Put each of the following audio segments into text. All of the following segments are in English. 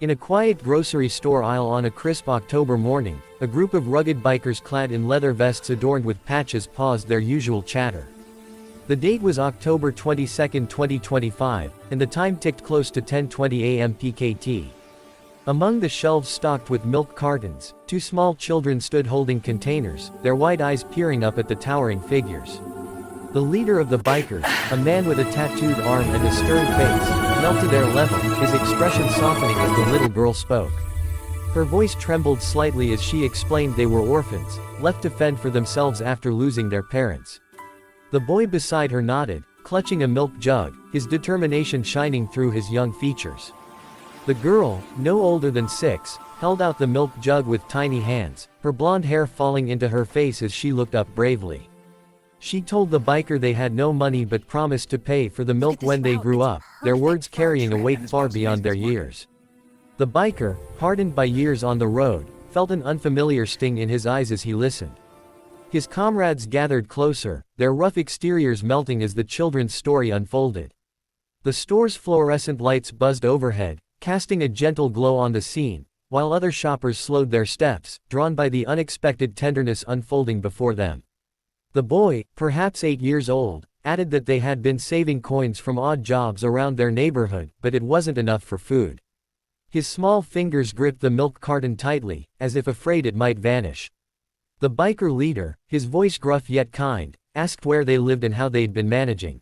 In a quiet grocery store aisle on a crisp October morning, a group of rugged bikers clad in leather vests adorned with patches paused their usual chatter. The date was October 22, 2025, and the time ticked close to 10:20 a.m. PKT. Among the shelves stocked with milk cartons, two small children stood holding containers, their wide eyes peering up at the towering figures. The leader of the bikers, a man with a tattooed arm and a stern face, knelt to their level, his expression softening as the little girl spoke. Her voice trembled slightly as she explained they were orphans, left to fend for themselves after losing their parents. The boy beside her nodded, clutching a milk jug, his determination shining through his young features. The girl, no older than 6, held out the milk jug with tiny hands, her blonde hair falling into her face as she looked up bravely. She told the biker they had no money but promised to pay for the milk when they grew up, their words carrying a weight far beyond their years. The biker, hardened by years on the road, felt an unfamiliar sting in his eyes as he listened. His comrades gathered closer, their rough exteriors melting as the children's story unfolded. The store's fluorescent lights buzzed overhead, casting a gentle glow on the scene, while other shoppers slowed their steps, drawn by the unexpected tenderness unfolding before them. The boy, perhaps 8 years old, added that they had been saving coins from odd jobs around their neighborhood, but it wasn't enough for food. His small fingers gripped the milk carton tightly, as if afraid it might vanish. The biker leader, his voice gruff yet kind, asked where they lived and how they'd been managing.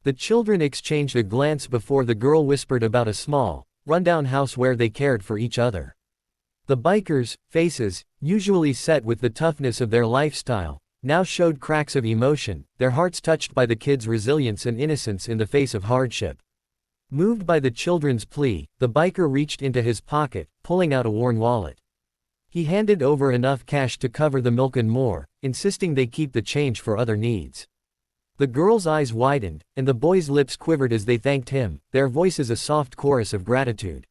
The children exchanged a glance before the girl whispered about a small, rundown house where they cared for each other. The bikers' faces, usually set with the toughness of their lifestyle, now showed cracks of emotion, their hearts touched by the kids' resilience and innocence in the face of hardship. Moved by the children's plea, the biker reached into his pocket, pulling out a worn wallet. He handed over enough cash to cover the milk and more, insisting they keep the change for other needs. The girl's eyes widened, and the boy's lips quivered as they thanked him, their voices a soft chorus of gratitude.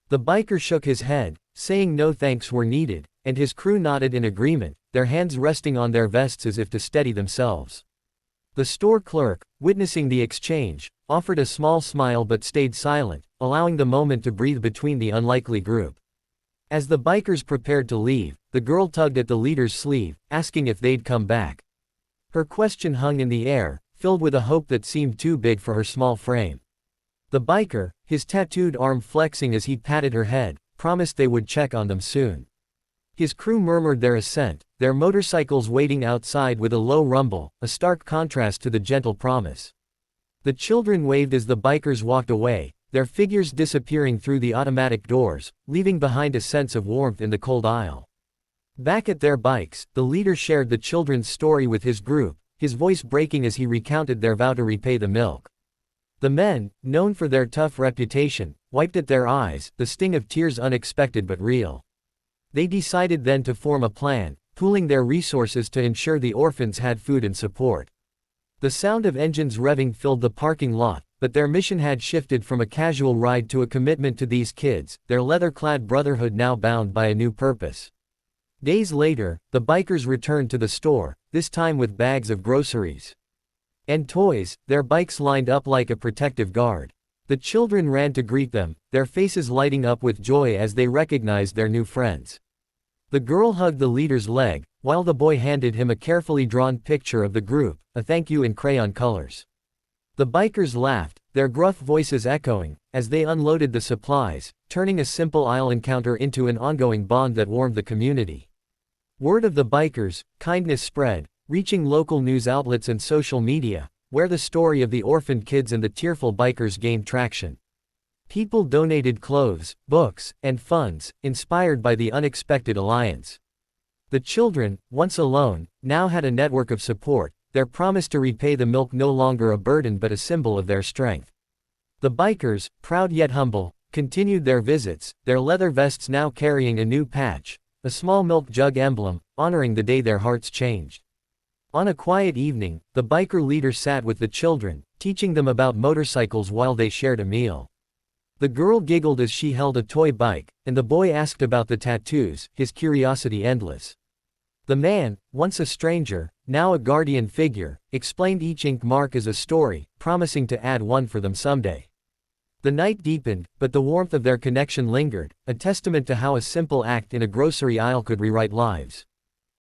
The biker shook his head, saying no thanks were needed, and his crew nodded in agreement, their hands resting on their vests as if to steady themselves. The store clerk, witnessing the exchange, offered a small smile but stayed silent, allowing the moment to breathe between the unlikely group. As the bikers prepared to leave, the girl tugged at the leader's sleeve, asking if they'd come back. Her question hung in the air, filled with a hope that seemed too big for her small frame. The biker, his tattooed arm flexing as he patted her head, promised they would check on them soon. His crew murmured their assent, their motorcycles waiting outside with a low rumble, a stark contrast to the gentle promise. The children waved as the bikers walked away, their figures disappearing through the automatic doors, leaving behind a sense of warmth in the cold aisle. Back at their bikes, the leader shared the children's story with his group, his voice breaking as he recounted their vow to repay the milk. The men, known for their tough reputation, wiped at their eyes, the sting of tears unexpected but real. They decided then to form a plan, pooling their resources to ensure the orphans had food and support. The sound of engines revving filled the parking lot, but their mission had shifted from a casual ride to a commitment to these kids, their leather-clad brotherhood now bound by a new purpose. Days later, the bikers returned to the store, this time with bags of groceries and toys, their bikes lined up like a protective guard. The children ran to greet them, their faces lighting up with joy as they recognized their new friends. The girl hugged the leader's leg, while the boy handed him a carefully drawn picture of the group, a thank you in crayon colors. The bikers laughed, their gruff voices echoing, as they unloaded the supplies, turning a simple aisle encounter into an ongoing bond that warmed the community. Word of the bikers' kindness spread, reaching local news outlets and social media, where the story of the orphaned kids and the tearful bikers gained traction. People donated clothes, books, and funds, inspired by the unexpected alliance. The children, once alone, now had a network of support, their promise to repay the milk no longer a burden but a symbol of their strength. The bikers, proud yet humble, continued their visits, their leather vests now carrying a new patch, a small milk jug emblem, honoring the day their hearts changed. On a quiet evening, the biker leader sat with the children, teaching them about motorcycles while they shared a meal. The girl giggled as she held a toy bike, and the boy asked about the tattoos, his curiosity endless. The man, once a stranger, now a guardian figure, explained each ink mark as a story, promising to add one for them someday. The night deepened, but the warmth of their connection lingered, a testament to how a simple act in a grocery aisle could rewrite lives.